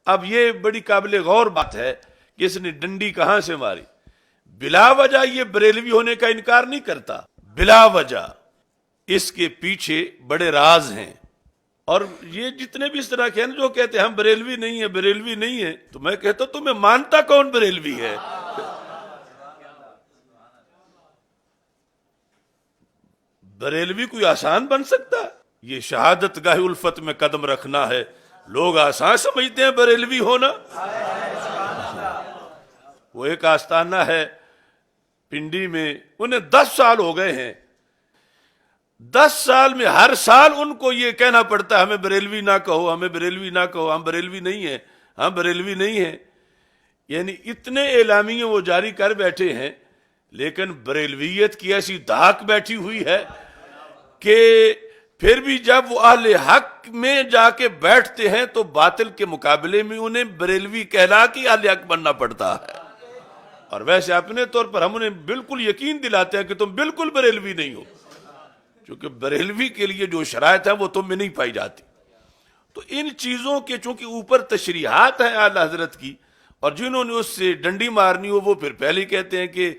اب یہ بڑی قابل غور بات ہے کہ اس نے ڈنڈی کہاں سے ماری. بلا وجہ یہ بریلوی ہونے کا انکار نہیں کرتا, بلا وجہ. اس کے پیچھے بڑے راز ہیں. اور یہ جتنے بھی اس طرح کے ہیں جو کہتے ہیں ہم بریلوی نہیں ہیں, بریلوی نہیں ہیں, تو میں کہتا ہوں تمہیں مانتا کون بریلوی ہے؟ بریلوی کوئی آسان بن سکتا ہے؟ یہ شہادت گاہ الفت میں قدم رکھنا ہے. لوگ آسان سمجھتے ہیں بریلوی ہونا. وہ ایک آستانہ ہے پنڈی میں, انہیں 10 سال ہو گئے ہیں. 10 سال میں ہر سال ان کو یہ کہنا پڑتا ہے ہمیں بریلوی نہ کہو, ہمیں بریلوی نہ کہو, ہم بریلوی نہیں ہیں, ہم بریلوی نہیں ہیں. یعنی اتنے اعلامیے وہ جاری کر بیٹھے ہیں, لیکن بریلویت کی ایسی دھاک بیٹھی ہوئی ہے کہ پھر بھی جب وہ اہل حق میں جا کے بیٹھتے ہیں تو باطل کے مقابلے میں انہیں بریلوی کہلا کے اہل حق بننا پڑتا ہے. اور ویسے اپنے طور پر ہم انہیں بالکل یقین دلاتے ہیں کہ تم بالکل بریلوی نہیں ہو, چونکہ بریلوی کے لیے جو شرائط ہیں وہ تم میں نہیں پائی جاتی. تو ان چیزوں کے چونکہ اوپر تشریحات ہیں اعلی حضرت کی, اور جنہوں نے اس سے ڈنڈی مارنی ہو وہ پھر پہلے کہتے ہیں کہ